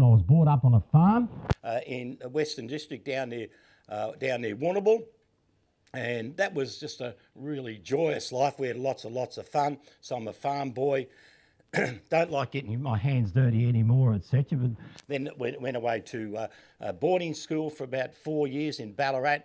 I was brought up on a farm in the Western District down near Warrnambool. And that was just a really joyous life. We had lots of fun. So I'm a farm boy. Don't like getting my hands dirty anymore, etc. But then went away to boarding school for about 4 years in Ballarat,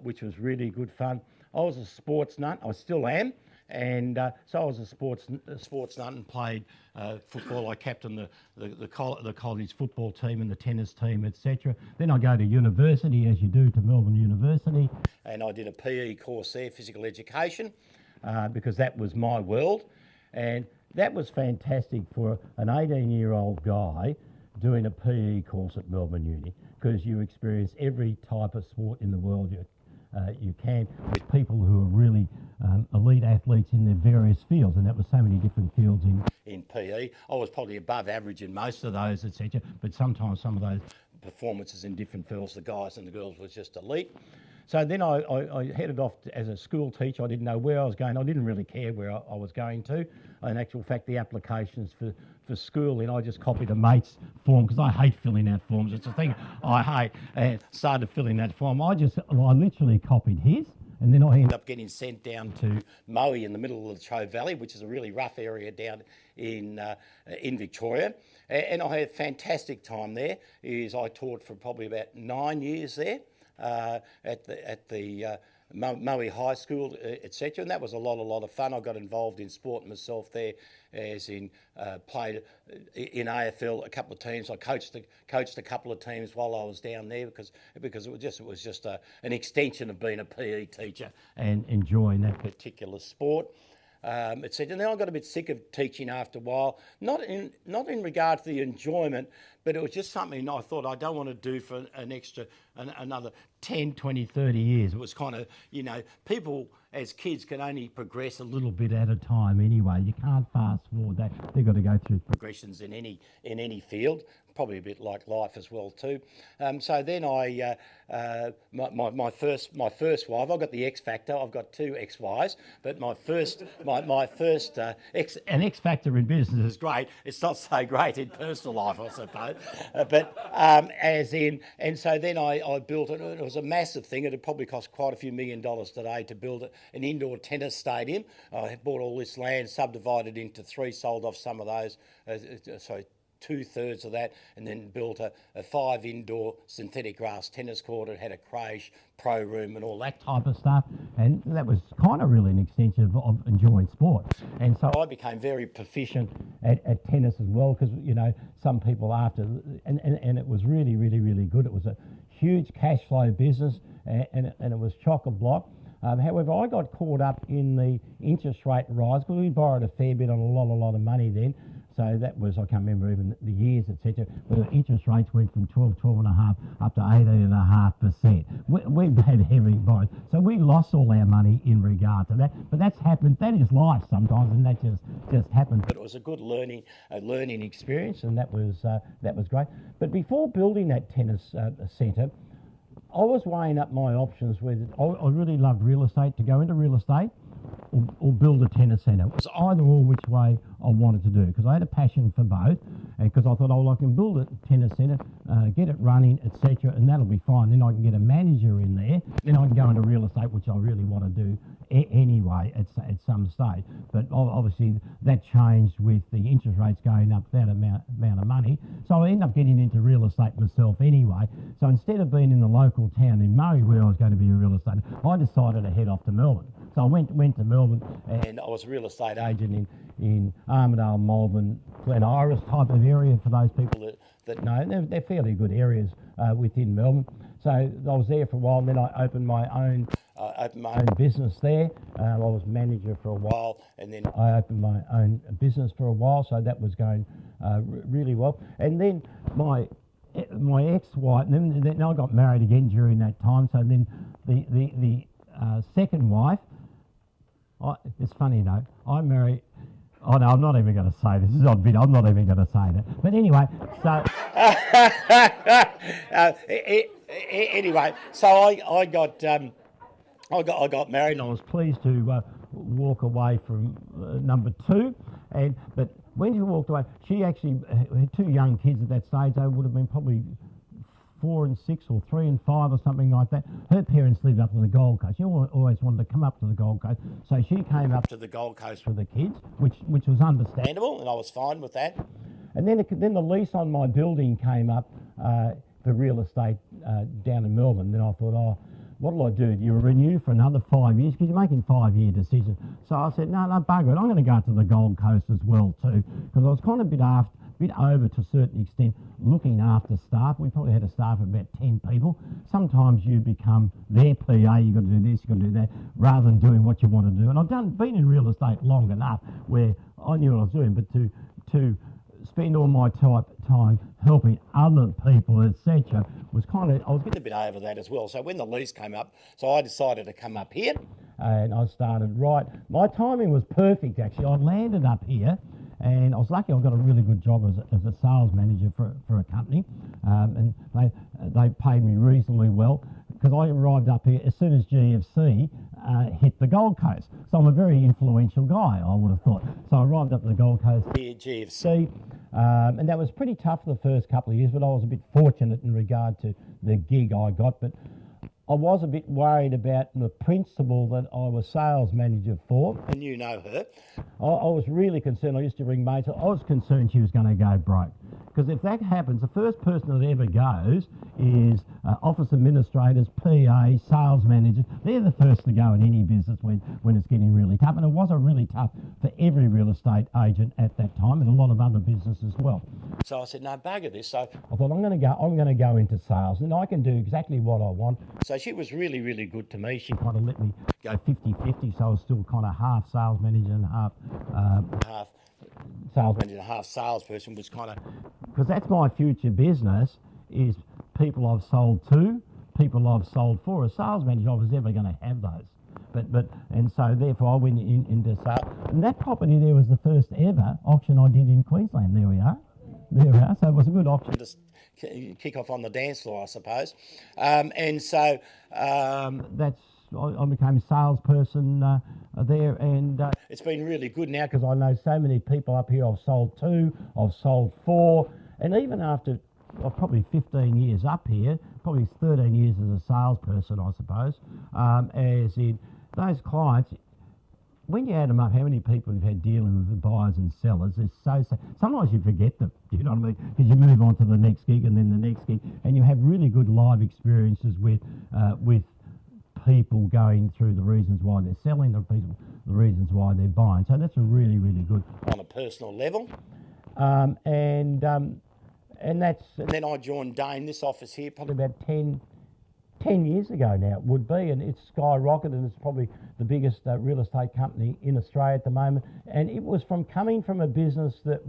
which was really good fun. I was a sports nut. I still am. And so I was a sports nut and played football. I captained the college football team and the tennis team, etc. Then I go to university, as you do, to Melbourne University. And I did a PE course there, physical education, because that was my world. And that was fantastic for an 18-year-old guy doing a PE course at Melbourne Uni, because you experience every type of sport in the world you can, with people who are really elite athletes in their various fields, and that was so many different fields in PE. I was probably above average in most of those, etc. But sometimes some of those performances in different fields, the guys and the girls, was just elite. So then I headed off as a school teacher. I didn't know where I was going. I didn't really care where I was going to. In actual fact, the applications for school, and I just copied a mate's form, because I hate filling out forms. It's a thing I hate. And started filling that form. I literally copied his. And then I ended up getting sent down to Moe in the middle of the Trove Valley, which is a really rough area down in Victoria. And I had a fantastic time there. I taught for probably about 9 years there. At the Moe High School, etc. And that was a lot of fun. I got involved in sport myself there, as in played in AFL a couple of teams. I coached a couple of teams while I was down there, because it was just an extension of being a PE teacher and enjoying that particular sport. Etc. And then I got a bit sick of teaching after a while, not in regard to the enjoyment, but it was just something I thought I don't want to do for another 10, 20, 30 years. It was kind of, people as kids can only progress a little bit at a time anyway. You can't fast forward that. They've got to go through progressions in any field, probably a bit like life as well too. So then my first wife, I've got the X factor. I've got two ex-wives, but my first X factor in business is great. It's not so great in personal life, I suppose. And so then I built it. It was a massive thing. It had probably cost quite a few $1 million today to build an indoor tennis stadium. I bought all this land, subdivided into 3, sold off some of those. 2/3 of that, and then built a 5 indoor synthetic grass tennis court. It had a creche, pro room, and all that type of stuff. And that was kind of really an extension of enjoying sport. And so I became very proficient at tennis as well, because some people after, and it was really good. It was a huge cash flow business, and it was chock-a-block. However, I got caught up in the interest rate rise, because we borrowed a fair bit on a lot of money then. So that was, I can't remember even the years, etc. Where interest rates went from 12.5 up to 18.5%. We had heavy borrowing, so we lost all our money in regard to that. But that's happened. That is life sometimes, and that just happened. But it was a good learning experience, and that was great. But before building that tennis centre, I was weighing up my options. Whether I really loved real estate, to go into real estate, or build a tennis centre. It was either or which way I wanted to do, because I had a passion for both, and because I thought, I can build a tennis centre, get it running, etc., and that'll be fine. Then I can get a manager in there. Then I can go into real estate, which I really want to do anyway at some stage. But obviously that changed with the interest rates going up that amount of money. So I ended up getting into real estate myself anyway. So instead of being in the local town in Moe, where I was going to be a real estate, I decided to head off to Melbourne. So I went to Melbourne, and I was a real estate agent in Armidale, Malvern, Glen Iris type of area, for those people that know. They're fairly good areas within Melbourne. So I was there for a while, and then I opened my own business there. I was manager for a while, and then I opened my own business for a while, so that was going really well. And then my ex-wife, and then I got married again during that time. So then the second wife, it's funny though, I married, oh no, I'm not even going to say this. This is odd bit. I'm not even going to say that. But anyway, so anyway, so I got married, and I was pleased to walk away from number 2. But when she walked away, she actually had two young kids at that stage. They would have been probably 4 and 6 or 3 and 5 or something like that. Her parents lived up on the Gold Coast. She always wanted to come up to the Gold Coast. So she came up to the Gold Coast with the kids, which was understandable, and I was fine with that. And then the lease on my building came up for real estate down in Melbourne. Then I thought, oh, what'll I do? You renew for another 5 years because you're making 5-year decisions. So I said, no, bugger it. I'm going to go to the Gold Coast as well too, because I was kind of a bit over to a certain extent looking after staff. We probably had a staff of about 10 people. Sometimes you become their PA, you've got to do this, you've got to do that, rather than doing what you want to do. And I've been in real estate long enough where I knew what I was doing, but to spend all my time helping other people, etc., was I was getting a bit over that as well. So when the lease came up, so I decided to come up here, and I started right. My timing was perfect, actually. I landed up here, and I was lucky. I got a really good job as a sales manager for a company, and they paid me reasonably well because I arrived up here as soon as GFC hit the Gold Coast. So I'm a very influential guy, I would have thought. So I arrived up to the Gold Coast here, GFC, and that was pretty tough for the first couple of years, but I was a bit fortunate in regard to the gig I got. But I was a bit worried about the principal that I was sales manager for, and you know her. I was really concerned. I used to ring mates. I was concerned she was going to go broke, because if that happens, the first person that ever goes is office administrators, PA, sales managers. They're the first to go in any business when it's getting really tough, and it was really tough for every real estate agent at that time, and a lot of other businesses as well. So I said, no, bugger this. So I thought, I'm going to go into sales, and I can do exactly what I want. So she was really, really good to me. She kind of let me go 50-50, so I was still kind of half sales manager and half sales manager and half salesperson. Was kind of, because that's my future business, is people I've sold to, people I've sold for. As sales manager, I was never going to have those. And so therefore I went into sales. And that property there was the first ever auction I did in Queensland. There we are. So it was a good auction to kick off on the dance floor, I suppose. And so I became a salesperson there, and it's been really good now because I know so many people up here. I've sold to, I've sold for, and even after probably 15 years up here, probably 13 years as a salesperson, I suppose, as in those clients, when you add them up, how many people you've had dealing with the buyers and sellers, it's so sometimes you forget them, you know what I mean? Because you move on to the next gig and then the next gig, and you have really good live experiences with people going through the reasons why they're selling, the reasons why they're buying. So that's a really, really good on a personal level. And then I joined Dane, this office here, probably about 10 years ago now it would be, and it's skyrocketed, and it's probably the biggest real estate company in Australia at the moment. And it was from coming from a business that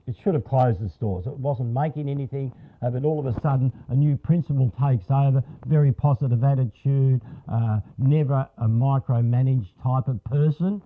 it should have closed the stores. It wasn't making anything, but all of a sudden a new principal takes over, very positive attitude, never a micromanaged type of person.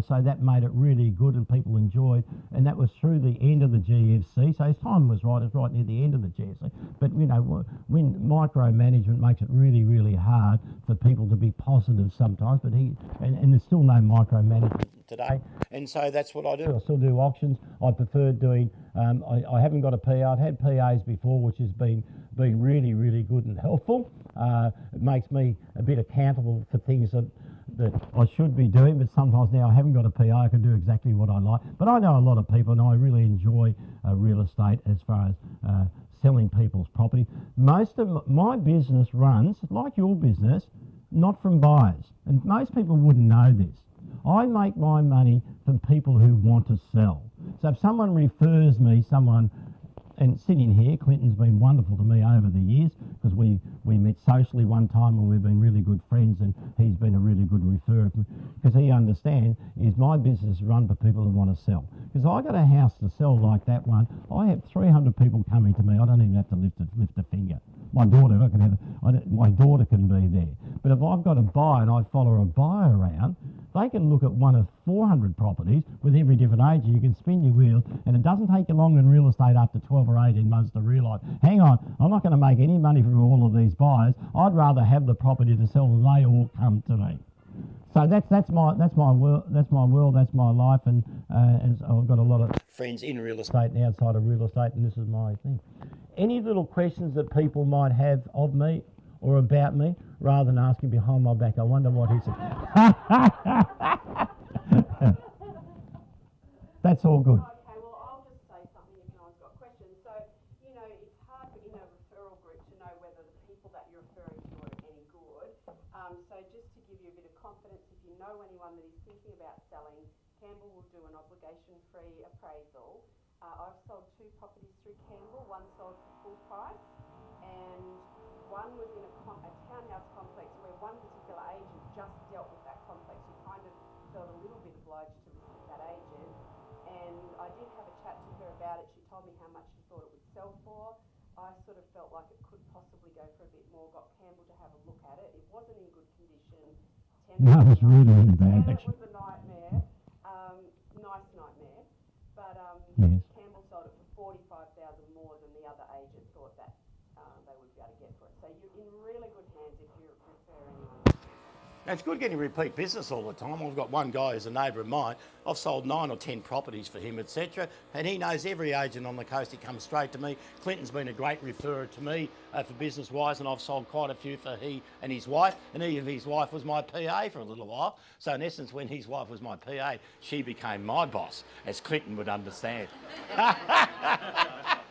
So that made it really good and people enjoyed. And that was through the end of the GFC. So his time was right. It's right near the end of the GFC. But, you know, when micromanagement makes it really, really hard for people to be positive sometimes. But and there's still no micromanagement today, and so that's what I do. I still do auctions. I prefer doing. I haven't got a PA. I've had PAs before, which has been really, really good and helpful. It makes me a bit accountable for things that I should be doing, but sometimes now I haven't got a PA. I can do exactly what I like. But I know a lot of people, and I really enjoy real estate as far as selling people's property. Most of my business runs, like your business, not from buyers, and most people wouldn't know this. I make my money from people who want to sell. So if someone refers me, and sitting here, Clinton's been wonderful to me over the years because we met socially one time and we've been really good friends, and he's been a really good referrer because he understands is my business is run for people who want to sell. Because I got a house to sell like that one, I have 300 people coming to me. I don't even have to lift a finger. My daughter can be there. But if I've got a buyer and I follow a buyer around, they can look at one of 400 properties with every different agent. You can spin your wheels, and it doesn't take you long in real estate after 12 or 18 months to realise, hang on, I'm not going to make any money from all of these buyers. I'd rather have the property to sell than they all come to me. So that's my world, that's my life, and so I've got a lot of Friends in real estate. estate and outside of real estate, and this is my thing. Any little questions that people might have of me or about me, rather than asking behind my back, I wonder what he said. That's all good. Okay, well, I'll just say something if no one's got questions. So, it's hard in a referral group to know whether the people that you're referring to are any good. So just to give you a bit of confidence, if you know anyone that is thinking about selling, Campbell will do an obligation-free appraisal. I've sold 2 properties through Campbell. One sold for full price, and one was in a townhouse complex where one particular agent just dealt with that complex. You kind of felt a little bit obliged to listen to that agent. And I did have a chat to her about it. She told me how much she thought it would sell for. I sort of felt like it could possibly go for a bit more. Got Campbell to have a look at it. It wasn't in good condition. No, it was really bad, And it actually. was a nightmare. Nice nightmare. But Yes. Campbell sold it for $45,000 more than the other agent thought that they would be able to get for it. So you're in really good hands if you're referring anyone. It's good getting repeat business all the time. I've got one guy who's a neighbour of mine. I've sold 9 or 10 properties for him, etc. And he knows every agent on the coast. He comes straight to me. Clinton's been a great referrer to me for business-wise, and I've sold quite a few for he and his wife. And his wife was my PA for a little while. So in essence, when his wife was my PA, she became my boss, as Clinton would understand.